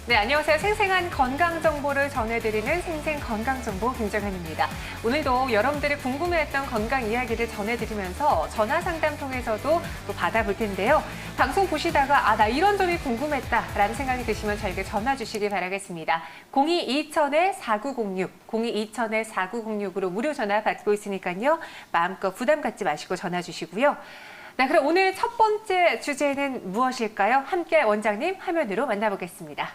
네, 안녕하세요. 생생한 건강 정보를 전해드리는 생생건강정보 김정현입니다. 오늘도 여러분들이 궁금해했던 건강 이야기를 전해드리면서 전화 상담 통해서도 또 받아볼 텐데요. 방송 보시다가 나 이런 점이 궁금했다라는 생각이 드시면 저에게 전화 주시기 바라겠습니다. 02-2000-4906, 02-2000-4906으로 무료 전화 받고 있으니까요. 마음껏 부담 갖지 마시고 전화 주시고요. 네, 그럼 오늘 첫 번째 주제는 무엇일까요? 함께 원장님 화면으로 만나보겠습니다.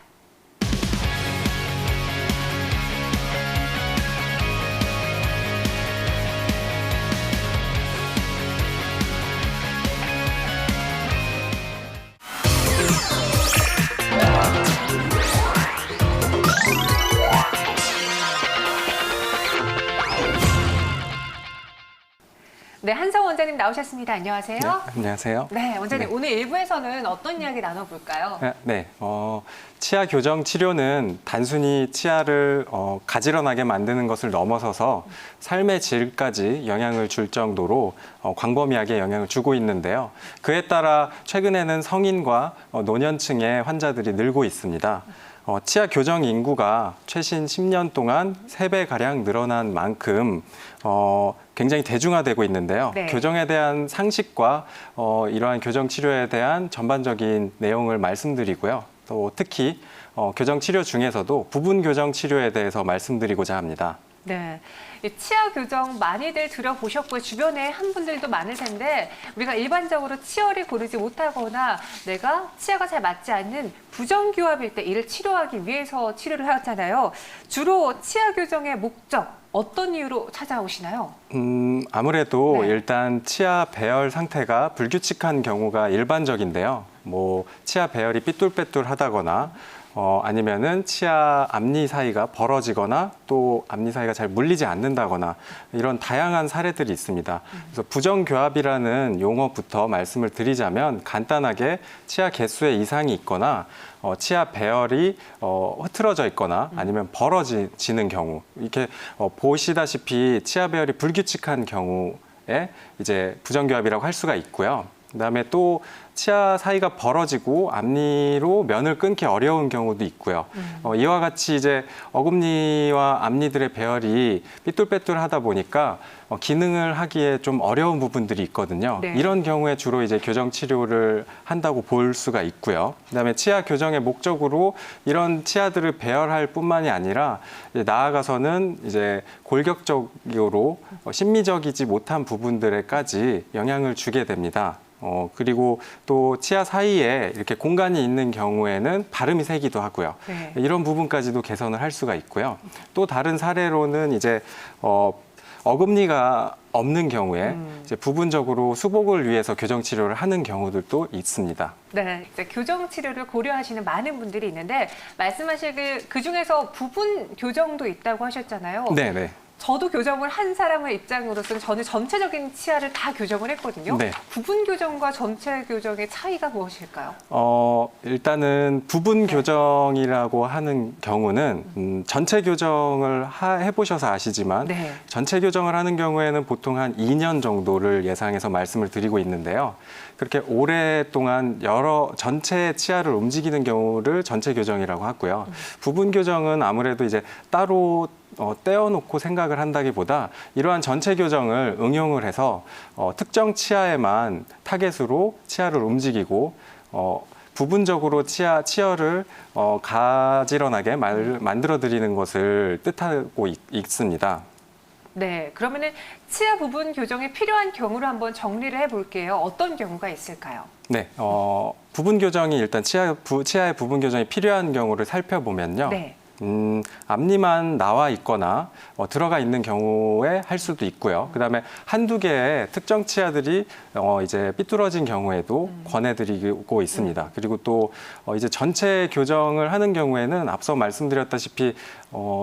네, 한성 원장님 나오셨습니다. 안녕하세요. 네, 안녕하세요. 네, 원장님 네. 오늘 1부에서는 어떤 이야기 나눠볼까요? 네, 치아 교정 치료는 단순히 치아를 가지런하게 만드는 것을 넘어서서 삶의 질까지 영향을 줄 정도로 광범위하게 영향을 주고 있는데요. 그에 따라 최근에는 성인과 노년층의 환자들이 늘고 있습니다. 치아 교정 인구가 최신 10년 동안 3배가량 늘어난 만큼 굉장히 대중화되고 있는데요. 네. 교정에 대한 상식과 이러한 교정 치료에 대한 전반적인 내용을 말씀드리고요. 또 특히 교정 치료 중에서도 부분 교정 치료에 대해서 말씀드리고자 합니다. 네, 이 치아 교정 많이들 들어보셨고요. 주변에 한 분들도 많을 텐데 우리가 일반적으로 치어를 고르지 못하거나 내가 치아가 잘 맞지 않는 부정교합일 때 이를 치료하기 위해서 치료를 하잖아요. 주로 치아 교정의 목적, 어떤 이유로 찾아오시나요? 아무래도 네. 일단 치아 배열 상태가 불규칙한 경우가 일반적인데요. 치아 배열이 삐뚤빼뚤하다거나 아니면은 치아 앞니 사이가 벌어지거나 또 앞니 사이가 잘 물리지 않는다거나 이런 다양한 사례들이 있습니다. 그래서 부정교합이라는 용어부터 말씀을 드리자면 간단하게 치아 개수에 이상이 있거나 치아 배열이 흐트러져 있거나 아니면 벌어지는 경우, 이렇게 보시다시피 치아 배열이 불규칙한 경우에 이제 부정교합이라고 할 수가 있고요. 그다음에 또 치아 사이가 벌어지고 앞니로 면을 끊기 어려운 경우도 있고요. 이와 같이 이제 어금니와 앞니들의 배열이 삐뚤빼뚤하다 보니까 기능을 하기에 좀 어려운 부분들이 있거든요. 네. 이런 경우에 주로 이제 교정 치료를 한다고 볼 수가 있고요. 그다음에 치아 교정의 목적으로 이런 치아들을 배열할 뿐만이 아니라 이제 나아가서는 이제 골격적으로 심미적이지 못한 부분들에까지 영향을 주게 됩니다. 그리고 또 치아 사이에 이렇게 공간이 있는 경우에는 발음이 새기도 하고요. 네. 이런 부분까지도 개선을 할 수가 있고요. 또 다른 사례로는 이제 어금니가 없는 경우에 이제 부분적으로 수복을 위해서 교정 치료를 하는 경우들도 있습니다. 네, 이제 교정 치료를 고려하시는 많은 분들이 있는데 말씀하실 그 중에서 부분 교정도 있다고 하셨잖아요. 네, 네. 저도 교정을 한 사람의 입장으로서는 저는 전체적인 치아를 다 교정을 했거든요. 네. 부분 교정과 전체 교정의 차이가 무엇일까요? 일단은 부분 교정이라고 하는 경우는 전체 교정을 해보셔서 아시지만 네. 전체 교정을 하는 경우에는 보통 한 2년 정도를 예상해서 말씀을 드리고 있는데요. 그렇게 오랫동안 전체 치아를 움직이는 경우를 전체 교정이라고 하고요. 부분 교정은 아무래도 이제 따로 떼어놓고 생각을 한다기보다 이러한 전체 교정을 응용을 해서 특정 치아에만 타겟으로 치아를 움직이고 부분적으로 치어를 가지런하게 만들어 드리는 것을 뜻하고 있습니다. 네, 그러면은 치아 부분 교정에 필요한 경우를 한번 정리를 해볼게요. 어떤 경우가 있을까요? 네, 부분 교정이 일단 치아의 부분 교정이 필요한 경우를 살펴보면요. 네. 앞니만 나와 있거나 들어가 있는 경우에 할 수도 있고요. 그다음에 한두 개의 특정 치아들이 이제 삐뚤어진 경우에도 권해드리고 있습니다. 그리고 또 이제 전체 교정을 하는 경우에는 앞서 말씀드렸다시피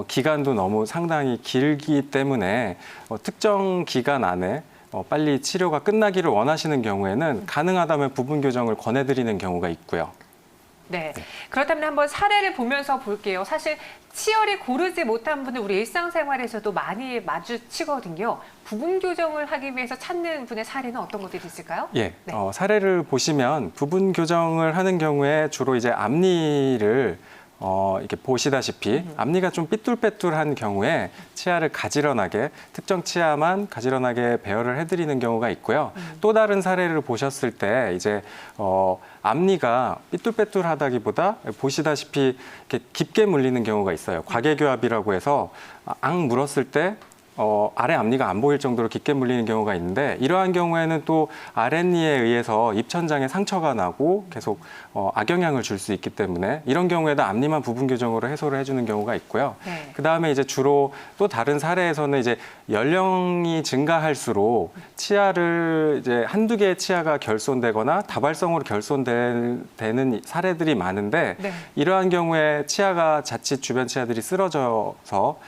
기간도 너무 상당히 길기 때문에 특정 기간 안에 빨리 치료가 끝나기를 원하시는 경우에는 가능하다면 부분 교정을 권해드리는 경우가 있고요. 네. 그렇다면 한번 사례를 보면서 볼게요. 사실 치열이 고르지 못한 분들 우리 일상생활에서도 많이 마주치거든요. 부분 교정을 하기 위해서 찾는 분의 사례는 어떤 것들이 있을까요? 예, 네. 사례를 보시면 부분 교정을 하는 경우에 주로 이제 앞니를 이렇게 보시다시피 앞니가 좀 삐뚤빼뚤한 경우에 치아를 가지런하게 특정 치아만 가지런하게 배열을 해드리는 경우가 있고요. 또 다른 사례를 보셨을 때 이제 앞니가 삐뚤빼뚤하다기보다 보시다시피 이렇게 깊게 물리는 경우가 있어요. 과계교합이라고 해서 앙 물었을 때 아래 앞니가 안 보일 정도로 깊게 물리는 경우가 있는데 이러한 경우에는 또 아랫니에 의해서 입천장에 상처가 나고 계속 악영향을 줄 수 있기 때문에 이런 경우에도 앞니만 부분 교정으로 해소를 해주는 경우가 있고요. 네. 그 다음에 이제 주로 또 다른 사례에서는 이제 연령이 증가할수록 이제 한두 개의 치아가 결손되거나 다발성으로 결손되는 사례들이 많은데 네. 이러한 경우에 치아가 자칫 주변 치아들이 쓰러져서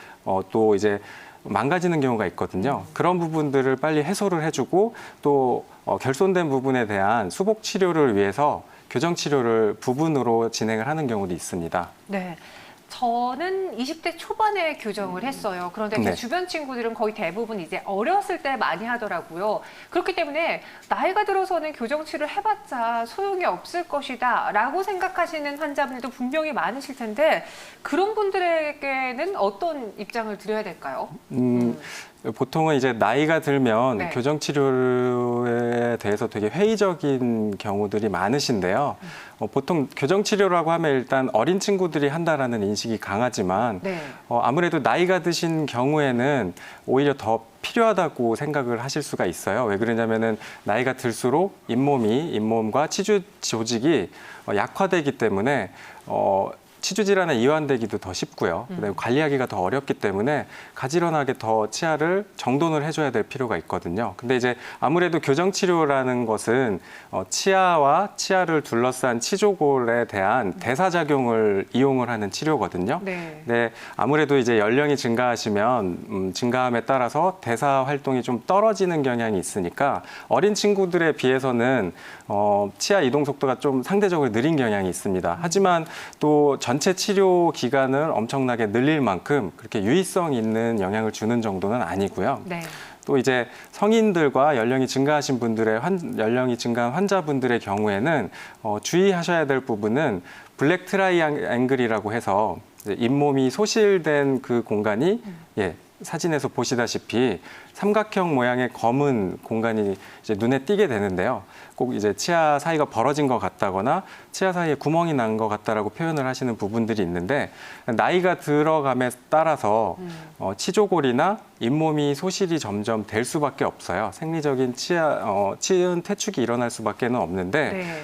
또 이제 망가지는 경우가 있거든요. 그런 부분들을 빨리 해소를 해주고 또 결손된 부분에 대한 수복 치료를 위해서 교정 치료를 부분으로 진행을 하는 경우도 있습니다. 네. 저는 20대 초반에 교정을 했어요. 그런데 제 네. 주변 친구들은 거의 대부분 이제 어렸을 때 많이 하더라고요. 그렇기 때문에 나이가 들어서는 교정 치료를 해봤자 소용이 없을 것이다 라고 생각하시는 환자분들도 분명히 많으실 텐데 그런 분들에게는 어떤 입장을 드려야 될까요? 보통은 이제 나이가 들면 네. 교정 치료에 대해서 되게 회의적인 경우들이 많으신데요. 보통 교정 치료라고 하면 일단 어린 친구들이 한다라는 인식이 강하지만 네. 아무래도 나이가 드신 경우에는 오히려 더 필요하다고 생각을 하실 수가 있어요. 왜 그러냐면은 나이가 들수록 잇몸과 치주 조직이 약화되기 때문에 치주 질환에 이완되기도 더 쉽고요. 그다음에 관리하기가 더 어렵기 때문에 가지런하게 더 치아를 정돈을 해줘야 될 필요가 있거든요. 근데 이제 아무래도 교정 치료라는 것은 치아와 치아를 둘러싼 치조골에 대한 대사작용을 이용을 하는 치료거든요. 네. 네, 아무래도 이제 연령이 증가하시면 증가함에 따라서 대사 활동이 좀 떨어지는 경향이 있으니까 어린 친구들에 비해서는 치아 이동 속도가 좀 상대적으로 느린 경향이 있습니다. 하지만 또 전체 치료 기간을 엄청나게 늘릴 만큼 그렇게 유의성 있는 영향을 주는 정도는 아니고요. 네. 또 이제 성인들과 연령이 증가하신 분들의 연령이 증가한 환자분들의 경우에는 주의하셔야 될 부분은 블랙 트라이앵글이라고 해서 이제 잇몸이 소실된 그 공간이 사진에서 보시다시피 삼각형 모양의 검은 공간이 이제 눈에 띄게 되는데요. 꼭 이제 치아 사이가 벌어진 것 같다거나 치아 사이에 구멍이 난 것 같다라고 표현을 하시는 부분들이 있는데 나이가 들어감에 따라서 치조골이나 잇몸이 소실이 점점 될 수밖에 없어요. 생리적인 치은 퇴축이 일어날 수밖에는 없는데 네.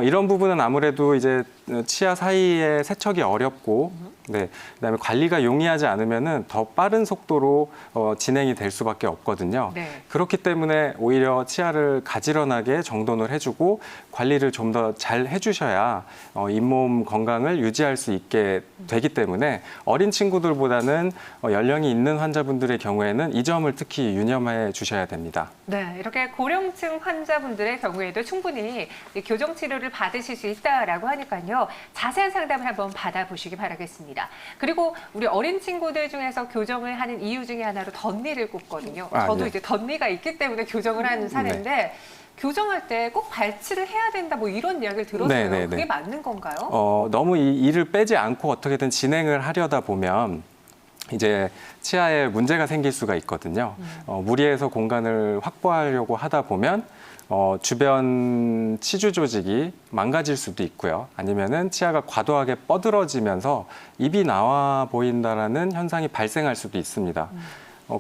이런 부분은 아무래도 이제 치아 사이에 세척이 어렵고, 그다음에 관리가 용이하지 않으면은 더 빠른 속도로 진행이 될 수밖에 없거든요. 네. 그렇기 때문에 오히려 치아를 가지런하게 정돈을 해주고 관리를 좀 더 잘 해주셔야 잇몸 건강을 유지할 수 있게 되기 때문에 어린 친구들보다는 연령이 있는 환자분들의 경우에는 이 점을 특히 유념해 주셔야 됩니다. 네, 이렇게 고령층 환자분들의 경우에도 충분히 이 교정 치료를 받으실 수 있다라고 하니까요. 자세한 상담을 한번 받아보시기 바라겠습니다. 그리고 우리 어린 친구들 중에서 교정을 하는 이유 중에 하나로 덧니를 꼽거든요. 저도 네. 이제 덧니가 있기 때문에 교정을 하는 사례인데 교정할 때 꼭 발치를 해야 된다 뭐 이런 이야기를 들었어요. 네. 그게 맞는 건가요? 너무 이 이를 빼지 않고 어떻게든 진행을 하려다 보면 이제 치아에 문제가 생길 수가 있거든요. 무리해서 공간을 확보하려고 하다 보면 주변 치주 조직이 망가질 수도 있고요. 아니면은 치아가 과도하게 뻗어지면서 입이 나와 보인다라는 현상이 발생할 수도 있습니다.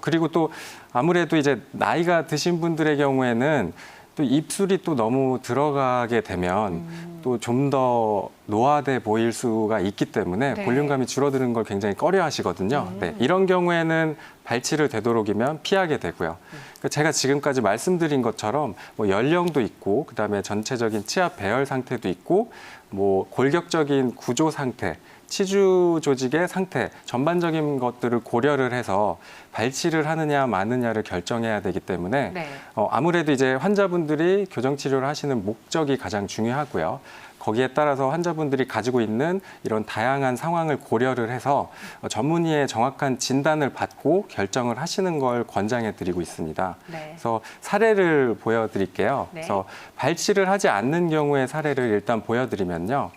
그리고 또 아무래도 이제 나이가 드신 분들의 경우에는 또 입술이 또 너무 들어가게 되면 또 좀 더 노화돼 보일 수가 있기 때문에 네. 볼륨감이 줄어드는 걸 굉장히 꺼려 하시거든요. 네, 이런 경우에는 발치를 되도록이면 피하게 되고요. 그러니까 제가 지금까지 말씀드린 것처럼 뭐 연령도 있고 그다음에 전체적인 치아 배열 상태도 있고 뭐 골격적인 구조 상태, 치주 조직의 상태, 전반적인 것들을 고려를 해서 발치를 하느냐 마느냐를 결정해야 되기 때문에 네. 아무래도 이제 환자분들이 교정 치료를 하시는 목적이 가장 중요하고요. 거기에 따라서 환자분들이 가지고 있는 이런 다양한 상황을 고려를 해서 전문의의 정확한 진단을 받고 결정을 하시는 걸 권장해 드리고 있습니다. 네. 그래서 사례를 보여드릴게요. 네. 그래서 발치를 하지 않는 경우의 사례를 일단 보여드리면요.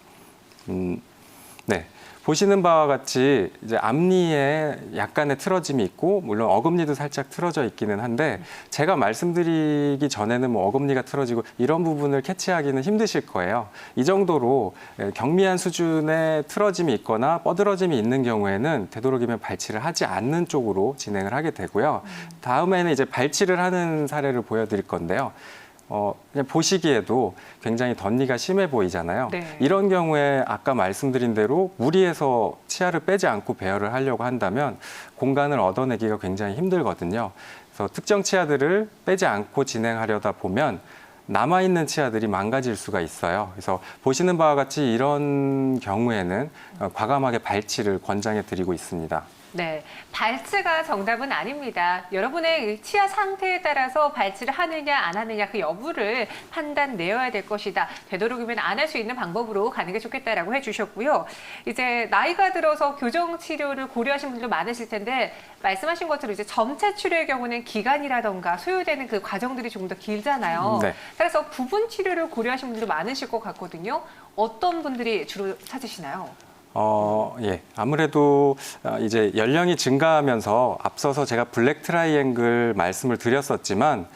네. 보시는 바와 같이 이제 앞니에 약간의 틀어짐이 있고 물론 어금니도 살짝 틀어져 있기는 한데 제가 말씀드리기 전에는 뭐 어금니가 틀어지고 이런 부분을 캐치하기는 힘드실 거예요. 이 정도로 경미한 수준의 틀어짐이 있거나 뻐드러짐이 있는 경우에는 되도록이면 발치를 하지 않는 쪽으로 진행을 하게 되고요. 다음에는 이제 발치를 하는 사례를 보여드릴 건데요. 그냥 보시기에도 굉장히 덧니가 심해 보이잖아요. 네. 이런 경우에 아까 말씀드린 대로 무리해서 치아를 빼지 않고 배열을 하려고 한다면 공간을 얻어내기가 굉장히 힘들거든요. 그래서 특정 치아들을 빼지 않고 진행하려다 보면 남아있는 치아들이 망가질 수가 있어요. 그래서 보시는 바와 같이 이런 경우에는 과감하게 발치를 권장해 드리고 있습니다. 네, 발치가 정답은 아닙니다. 여러분의 치아 상태에 따라서 발치를 하느냐 안 하느냐 그 여부를 판단 내어야 될 것이다. 되도록이면 안 할 수 있는 방법으로 가는 게 좋겠다라고 해주셨고요. 이제 나이가 들어서 교정 치료를 고려하신 분들 많으실 텐데 말씀하신 것처럼 이제 점체 치료의 경우는 기간이라던가 소요되는 그 과정들이 조금 더 길잖아요. 네. 그래서 부분 치료를 고려하신 분들 많으실 것 같거든요. 어떤 분들이 주로 찾으시나요? 예. 아무래도 이제 연령이 증가하면서 앞서서 제가 블랙 트라이앵글 말씀을 드렸었지만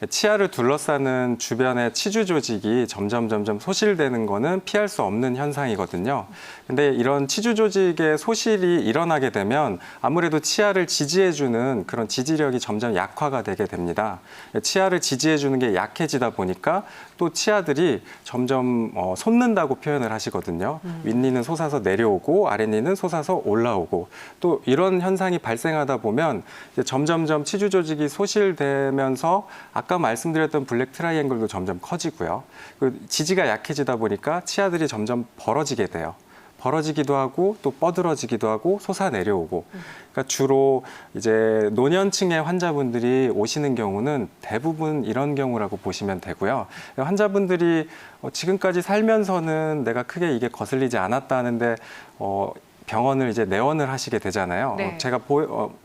치아를 둘러싸는 주변의 치주 조직이 점점 소실되는 거는 피할 수 없는 현상이거든요. 근데 이런 치주 조직의 소실이 일어나게 되면 아무래도 치아를 지지해주는 그런 지지력이 점점 약화가 되게 됩니다. 치아를 지지해주는 게 약해지다 보니까 또 치아들이 점점 솟는다고 표현을 하시거든요. 윗니는 솟아서 내려오고 아랫니는 솟아서 올라오고 또 이런 현상이 발생하다 보면 이제 점점 치주 조직이 소실되면서 아까 말씀드렸던 블랙 트라이앵글도 점점 커지고요. 그 지지가 약해지다 보니까 치아들이 점점 벌어지게 돼요. 벌어지기도 하고 또 뻐들어지기도 하고 솟아 내려오고. 그러니까 주로 이제 노년층의 환자분들이 오시는 경우는 대부분 이런 경우라고 보시면 되고요. 환자분들이 지금까지 살면서는 내가 크게 이게 거슬리지 않았다 하는데 병원을 이제 내원을 하시게 되잖아요. 네. 제가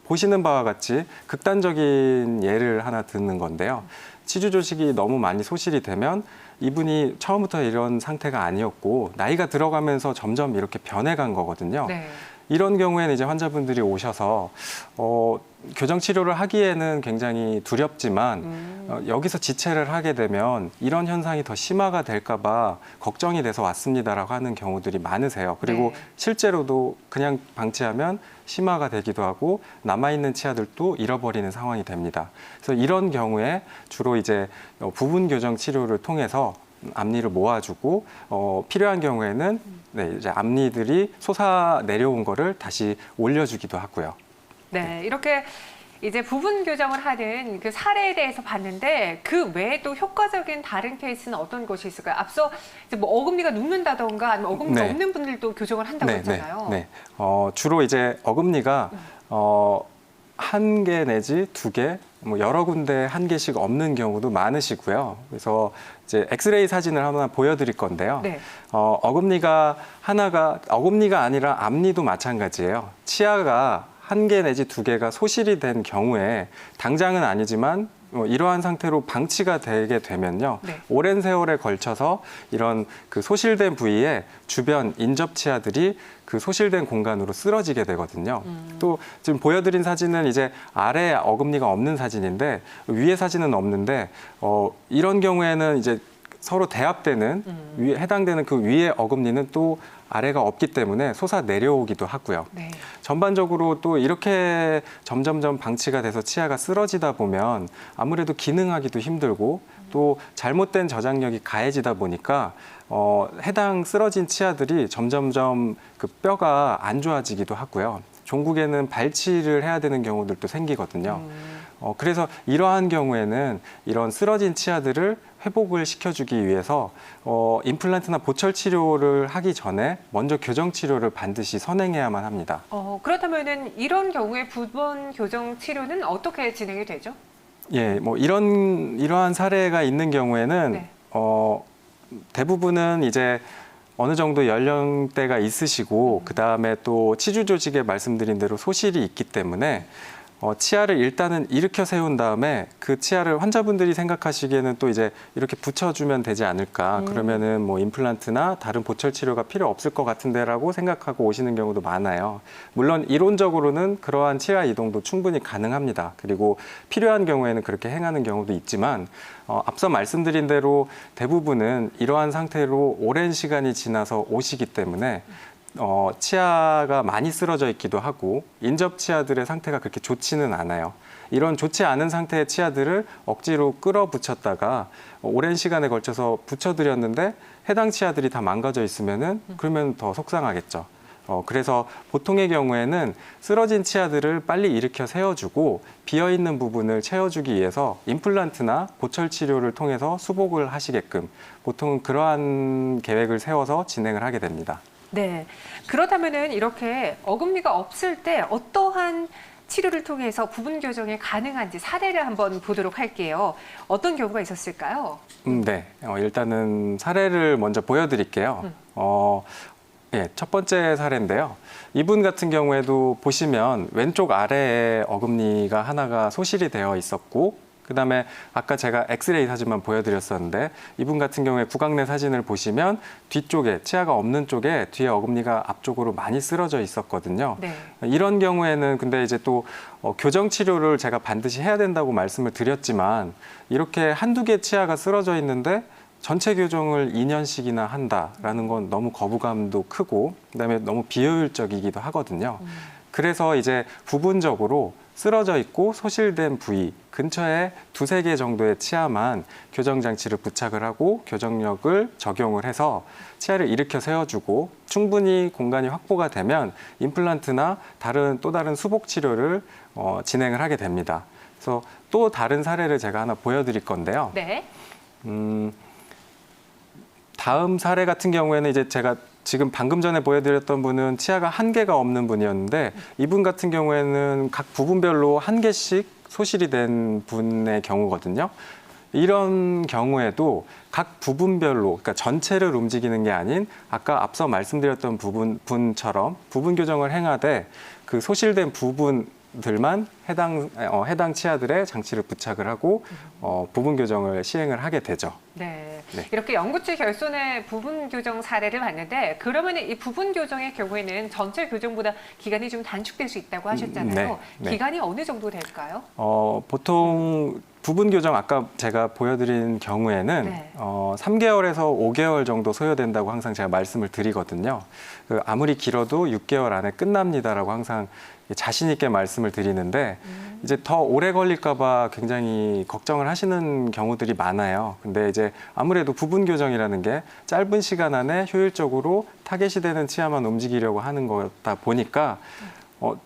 보시는 바와 같이 극단적인 예를 하나 듣는 건데요. 치주 조직이 너무 많이 소실이 되면 이분이 처음부터 이런 상태가 아니었고 나이가 들어가면서 점점 이렇게 변해간 거거든요. 네. 이런 경우에는 이제 환자분들이 오셔서 교정 치료를 하기에는 굉장히 두렵지만 여기서 지체를 하게 되면 이런 현상이 더 심화가 될까 봐 걱정이 돼서 왔습니다라고 하는 경우들이 많으세요. 그리고 네. 실제로도 그냥 방치하면 심화가 되기도 하고 남아있는 치아들도 잃어버리는 상황이 됩니다. 그래서 이런 경우에 주로 이제 부분 교정 치료를 통해서 앞니를 모아주고 필요한 경우에는 네, 이제 앞니들이 솟아 내려온 거를 다시 올려주기도 하고요. 네, 이렇게 이제 부분 교정을 하는 그 사례에 대해서 봤는데 그 외에 또 효과적인 다른 케이스는 어떤 것이 있을까요? 앞서 이제 뭐 어금니가 눕는다던가 아니면 어금니가 네. 없는 분들도 교정을 한다고 했잖아요. 네. 주로 이제 어금니가 한 개 내지 두 개, 뭐 여러 군데 한 개씩 없는 경우도 많으시고요. 그래서 이제 엑스레이 사진을 하나 보여드릴 건데요. 네. 어금니가 아니라 앞니도 마찬가지예요. 치아가 한 개 내지 두 개가 소실이 된 경우에 당장은 아니지만 이러한 상태로 방치가 되게 되면요. 네. 오랜 세월에 걸쳐서 이런 그 소실된 부위에 주변 인접 치아들이 그 소실된 공간으로 쓰러지게 되거든요. 또 지금 보여드린 사진은 이제 아래 어금니가 없는 사진인데 위에 사진은 없는데 이런 경우에는 이제 서로 대합되는 위에 해당되는 그 위에 어금니는 또 아래가 없기 때문에 솟아 내려오기도 하고요. 네. 전반적으로 또 이렇게 점점점 방치가 돼서 치아가 쓰러지다 보면 아무래도 기능하기도 힘들고 또 잘못된 저장력이 가해지다 보니까 해당 쓰러진 치아들이 점점점 그 뼈가 안 좋아지기도 하고요. 종국에는 발치를 해야 되는 경우들도 생기거든요. 그래서 이러한 경우에는 이런 쓰러진 치아들을 회복을 시켜주기 위해서 임플란트나 보철 치료를 하기 전에 먼저 교정 치료를 반드시 선행해야만 합니다. 그렇다면은 이런 경우에 부분 교정 치료는 어떻게 진행이 되죠? 예, 뭐 이러한 사례가 있는 경우에는 네. 대부분은 이제 어느 정도 연령대가 있으시고 그 다음에 또 치주 조직에 말씀드린 대로 소실이 있기 때문에 치아를 일단은 일으켜 세운 다음에 그 치아를 환자분들이 생각하시기에는 또 이제 이렇게 붙여주면 되지 않을까. 그러면은 뭐 임플란트나 다른 보철 치료가 필요 없을 것 같은데라고 생각하고 오시는 경우도 많아요. 물론 이론적으로는 그러한 치아 이동도 충분히 가능합니다. 그리고 필요한 경우에는 그렇게 행하는 경우도 있지만 앞서 말씀드린 대로 대부분은 이러한 상태로 오랜 시간이 지나서 오시기 때문에 치아가 많이 쓰러져 있기도 하고 인접 치아들의 상태가 그렇게 좋지는 않아요. 이런 좋지 않은 상태의 치아들을 억지로 끌어붙였다가 오랜 시간에 걸쳐서 붙여드렸는데 해당 치아들이 다 망가져 있으면은 그러면 더 속상하겠죠. 그래서 보통의 경우에는 쓰러진 치아들을 빨리 일으켜 세워주고 비어있는 부분을 채워주기 위해서 임플란트나 보철 치료를 통해서 수복을 하시게끔 보통은 그러한 계획을 세워서 진행을 하게 됩니다. 네. 그렇다면은 이렇게 어금니가 없을 때 어떠한 치료를 통해서 부분 교정이 가능한지 사례를 한번 보도록 할게요. 어떤 경우가 있었을까요? 네. 일단은 사례를 먼저 보여드릴게요. 예, 첫 번째 사례인데요. 이분 같은 경우에도 보시면 왼쪽 아래에 어금니가 하나가 소실이 되어 있었고 그다음에 아까 제가 엑스레이 사진만 보여드렸었는데 이분 같은 경우에 구강내 사진을 보시면 뒤쪽에 치아가 없는 쪽에 뒤에 어금니가 앞쪽으로 많이 쓰러져 있었거든요. 네. 이런 경우에는 근데 이제 또 교정 치료를 제가 반드시 해야 된다고 말씀을 드렸지만 이렇게 한두 개 치아가 쓰러져 있는데 전체 교정을 2년씩이나 한다라는 건 너무 거부감도 크고 그다음에 너무 비효율적이기도 하거든요. 그래서 이제 부분적으로 쓰러져 있고 소실된 부위 근처에 두세 개 정도의 치아만 교정 장치를 부착을 하고 교정력을 적용을 해서 치아를 일으켜 세워주고 충분히 공간이 확보가 되면 임플란트나 또 다른 수복 치료를 진행을 하게 됩니다. 그래서 또 다른 사례를 제가 하나 보여드릴 건데요. 네. 다음 사례 같은 경우에는 이제 제가 지금 방금 전에 보여드렸던 분은 치아가 한 개가 없는 분이었는데 이분 같은 경우에는 각 부분별로 한 개씩 소실이 된 분의 경우거든요. 이런 경우에도 각 부분별로, 그러니까 전체를 움직이는 게 아닌 아까 앞서 말씀드렸던 분처럼 부분 교정을 행하되 그 소실된 부분들만 해당 치아들의 장치를 부착을 하고 부분 교정을 시행을 하게 되죠. 네. 네. 이렇게 연구치 결손의 부분 교정 사례를 봤는데 그러면 이 부분 교정의 경우에는 전체 교정보다 기간이 좀 단축될 수 있다고 하셨잖아요. 네, 네. 기간이 어느 정도 될까요? 보통 부분 교정 아까 제가 보여드린 경우에는 네. 3개월에서 5개월 정도 소요된다고 항상 제가 말씀을 드리거든요. 아무리 길어도 6개월 안에 끝납니다라고 항상 자신 있게 말씀을 드리는데 이제 더 오래 걸릴까 봐 굉장히 걱정을 하시는 경우들이 많아요. 근데 이제 아무래도 부분 교정이라는 게 짧은 시간 안에 효율적으로 타겟이 되는 치아만 움직이려고 하는 거다 보니까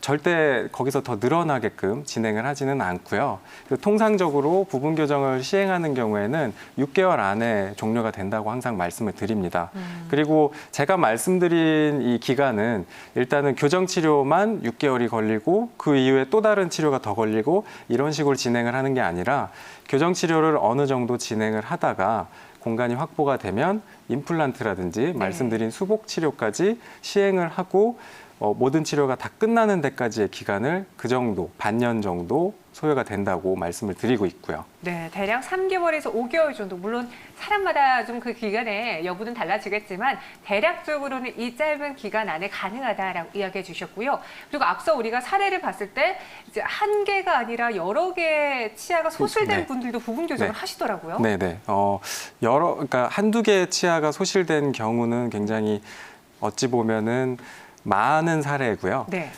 절대 거기서 더 늘어나게끔 진행을 하지는 않고요. 통상적으로 부분 교정을 시행하는 경우에는 6개월 안에 종료가 된다고 항상 말씀을 드립니다. 그리고 제가 말씀드린 이 기간은 일단은 교정 치료만 6개월이 걸리고 그 이후에 또 다른 치료가 더 걸리고 이런 식으로 진행을 하는 게 아니라 교정 치료를 어느 정도 진행을 하다가 공간이 확보가 되면 임플란트라든지 말씀드린 수복 치료까지 시행을 하고 모든 치료가 다 끝나는 데까지의 기간을 그 정도, 반년 정도 소요가 된다고 말씀을 드리고 있고요. 네, 대략 3개월에서 5개월 정도. 물론 사람마다 좀 그 기간의 여부는 달라지겠지만 대략적으로는 이 짧은 기간 안에 가능하다라고 이야기해 주셨고요. 그리고 앞서 우리가 사례를 봤을 때 이제 한 개가 아니라 여러 개의 치아가 소실된 네. 분들도 부분 교정을 네. 하시더라고요. 네네. 그러니까 한두 개의 치아가 소실된 경우는 굉장히 어찌 보면은 많은 사례고요. 네.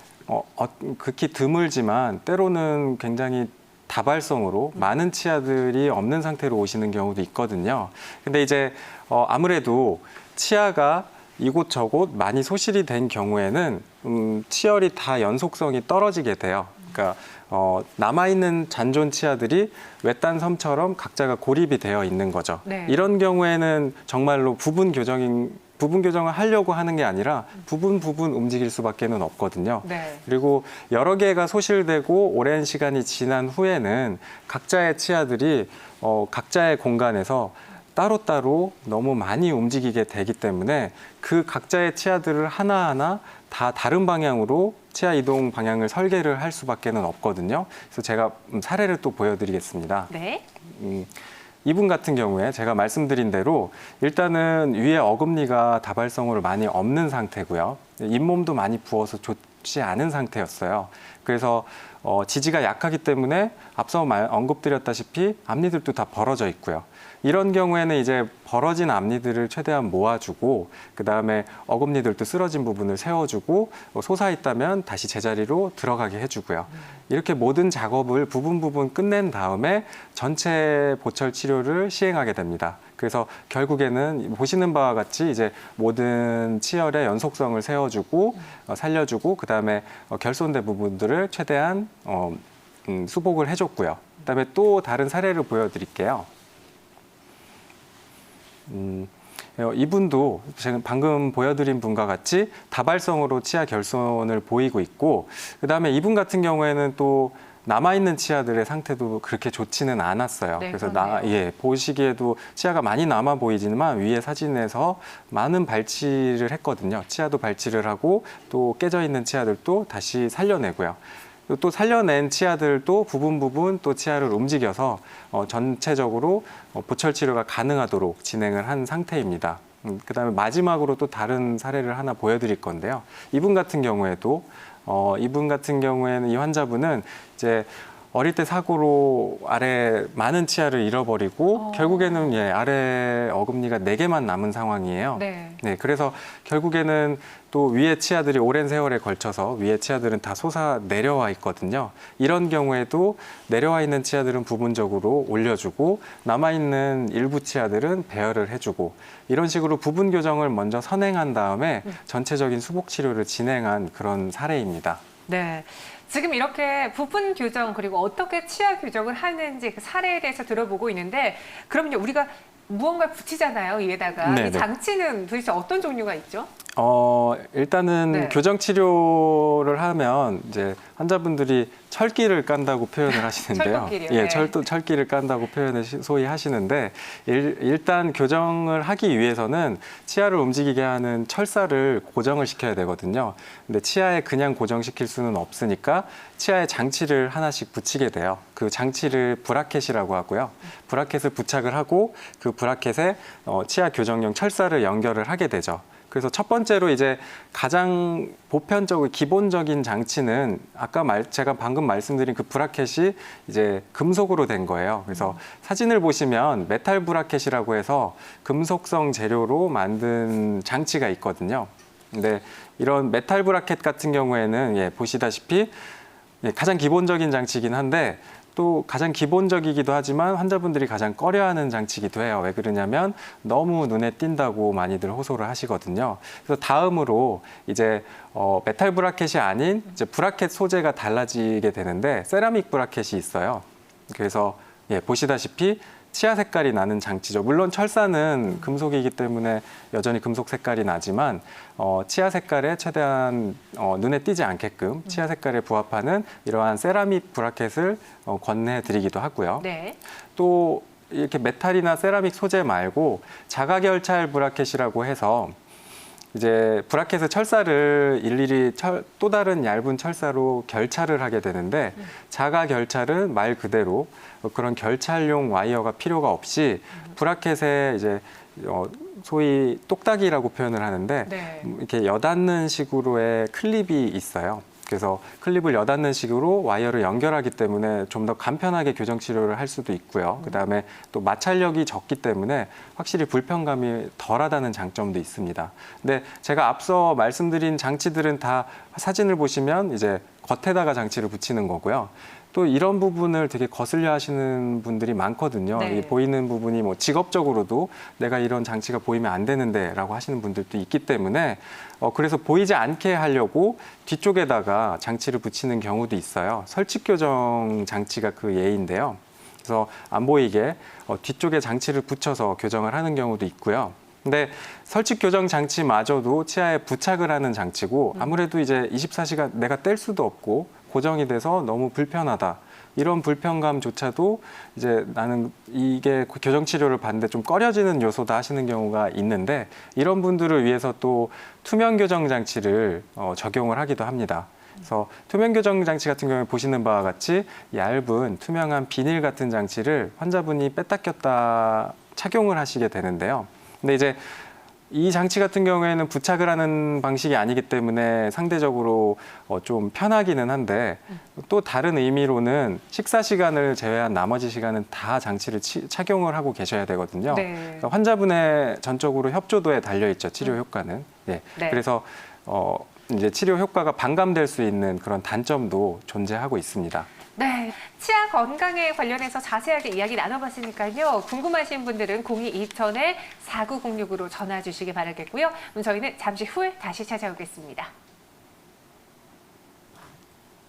극히 드물지만 때로는 굉장히 다발성으로 많은 치아들이 없는 상태로 오시는 경우도 있거든요. 근데 이제 아무래도 치아가 이곳저곳 많이 소실이 된 경우에는 치열이 다 연속성이 떨어지게 돼요. 그러니까 남아있는 잔존 치아들이 외딴 섬처럼 각자가 고립이 되어 있는 거죠. 네. 이런 경우에는 정말로 부분 교정을 하려고 하는 게 아니라 부분 움직일 수밖에는 없거든요. 네. 그리고 여러 개가 소실되고 오랜 시간이 지난 후에는 각자의 치아들이 각자의 공간에서 따로따로 너무 많이 움직이게 되기 때문에 그 각자의 치아들을 하나하나 다 다른 방향으로 치아 이동 방향을 설계를 할 수밖에는 없거든요. 그래서 제가 사례를 또 보여드리겠습니다. 네. 이분 같은 경우에 제가 말씀드린 대로 일단은 위에 어금니가 다발성으로 많이 없는 상태고요. 잇몸도 많이 부어서 좋지 않은 상태였어요. 그래서 지지가 약하기 때문에 앞서 언급드렸다시피 앞니들도 다 벌어져 있고요. 이런 경우에는 이제 벌어진 앞니들을 최대한 모아주고 그다음에 어금니들도 쓰러진 부분을 세워주고 솟아있다면 다시 제자리로 들어가게 해주고요. 이렇게 모든 작업을 부분 끝낸 다음에 전체 보철 치료를 시행하게 됩니다. 그래서 결국에는 보시는 바와 같이 이제 모든 치열의 연속성을 세워주고 살려주고 그다음에 결손된 부분들을 최대한 수복을 해줬고요. 그다음에 또 다른 사례를 보여드릴게요. 이분도 제가 방금 보여드린 분과 같이 다발성으로 치아 결손을 보이고 있고 그다음에 이분 같은 경우에는 또 남아있는 치아들의 상태도 그렇게 좋지는 않았어요. 네, 그래서 그렇네요. 보시기에도 치아가 많이 남아 보이지만 위에 사진에서 많은 발치를 했거든요. 치아도 발치를 하고 또 깨져 있는 치아들도 다시 살려내고요. 또 살려낸 치아들도 부분 또 치아를 움직여서 전체적으로 보철 치료가 가능하도록 진행을 한 상태입니다. 그다음에 마지막으로 또 다른 사례를 하나 보여드릴 건데요. 이분 같은 경우에는 이 환자분은 이제 어릴 때 사고로 아래 많은 치아를 잃어버리고 결국에는 아래 어금니가 4개만 남은 상황이에요. 네. 네, 그래서 결국에는 또 위에 치아들이 오랜 세월에 걸쳐서 위에 치아들은 다 솟아 내려와 있거든요. 이런 경우에도 내려와 있는 치아들은 부분적으로 올려주고 남아있는 일부 치아들은 배열을 해주고 이런 식으로 부분 교정을 먼저 선행한 다음에 전체적인 수복 치료를 진행한 그런 사례입니다. 네. 지금 이렇게 부분 교정 그리고 어떻게 치아 교정을 하는지 그 사례에 대해서 들어보고 있는데 그럼요 우리가 무언가를 붙이잖아요 위에다가 네네. 이 장치는 도대체 어떤 종류가 있죠? 일단은 네. 교정 치료를 하면 이제 환자분들이 철기를 깐다고 표현을 하시는데요. 철도끼리요? 예, 네. 철기를 깐다고 표현을 소위 하시는데 일단 교정을 하기 위해서는 치아를 움직이게 하는 철사를 고정을 시켜야 되거든요. 근데 치아에 그냥 고정시킬 수는 없으니까 치아에 장치를 하나씩 붙이게 돼요. 그 장치를 브라켓이라고 하고요. 브라켓을 부착을 하고 그 브라켓에 치아 교정용 철사를 연결을 하게 되죠. 그래서 첫 번째로 이제 가장 보편적으로 기본적인 장치는 아까 제가 방금 말씀드린 그 브라켓이 이제 금속으로 된 거예요. 그래서 사진을 보시면 메탈 브라켓이라고 해서 금속성 재료로 만든 장치가 있거든요. 근데 이런 메탈 브라켓 같은 경우에는 보시다시피 가장 기본적인 장치이긴 한데 또 가장 기본적이기도 하지만 환자분들이 가장 꺼려하는 장치이기도 해요. 왜 그러냐면 너무 눈에 띈다고 많이들 호소를 하시거든요. 그래서 다음으로 이제 메탈 브라켓이 아닌 이제 브라켓 소재가 달라지게 되는데 세라믹 브라켓이 있어요. 그래서 보시다시피 치아 색깔이 나는 장치죠. 물론 철사는 금속이기 때문에 여전히 금속 색깔이 나지만 치아 색깔에 최대한 눈에 띄지 않게끔 치아 색깔에 부합하는 이러한 세라믹 브라켓을 권해드리기도 하고요. 네. 또 이렇게 메탈이나 세라믹 소재 말고 자가결찰 브라켓이라고 해서 이제 브라켓의 철사를 일일이 또 다른 얇은 철사로 결찰을 하게 되는데 자가 결찰은 말 그대로 그런 결찰용 와이어가 필요가 없이 브라켓에 이제 소위 똑딱이라고 표현을 하는데 네. 이렇게 여닫는 식으로의 클립이 있어요. 그래서 클립을 여닫는 식으로 와이어를 연결하기 때문에 좀 더 간편하게 교정 치료를 할 수도 있고요. 그다음에 또 마찰력이 적기 때문에 확실히 불편감이 덜하다는 장점도 있습니다. 근데 제가 앞서 말씀드린 장치들은 다 사진을 보시면 이제 겉에다가 장치를 붙이는 거고요. 또 이런 부분을 되게 거슬려 하시는 분들이 많거든요. 네. 이 보이는 부분이 뭐 직업적으로도 내가 이런 장치가 보이면 안 되는데 라고 하시는 분들도 있기 때문에 그래서 보이지 않게 하려고 뒤쪽에다가 장치를 붙이는 경우도 있어요. 설치 교정 장치가 그 예인데요. 그래서 안 보이게 뒤쪽에 장치를 붙여서 교정을 하는 경우도 있고요. 근데 설치 교정 장치마저도 치아에 부착을 하는 장치고 아무래도 이제 24시간 내가 뗄 수도 없고 고정이 돼서 너무 불편하다. 이런 불편감조차도 이제 나는 이게 교정 치료를 받는데 좀 꺼려지는 요소다 하시는 경우가 있는데 이런 분들을 위해서 또 투명 교정 장치를 적용을 하기도 합니다. 그래서 투명 교정 장치 같은 경우에 보시는 바와 같이 얇은 투명한 비닐 같은 장치를 환자분이 뺐다 꼈다 착용을 하시게 되는데요. 근데 이제 이 장치 같은 경우에는 부착을 하는 방식이 아니기 때문에 상대적으로 좀 편하기는 한데 또 다른 의미로는 식사 시간을 제외한 나머지 시간은 다 장치를 착용을 하고 계셔야 되거든요. 네. 그러니까 환자분의 전적으로 협조도에 달려 있죠, 치료 효과는. 네. 네. 그래서 이제 치료 효과가 반감될 수 있는 그런 단점도 존재하고 있습니다. 네, 치아 건강에 관련해서 자세하게 이야기 나눠봤으니까요. 궁금하신 분들은 02-2000-4906으로 전화 주시기 바라겠고요. 그럼 저희는 잠시 후에 다시 찾아오겠습니다.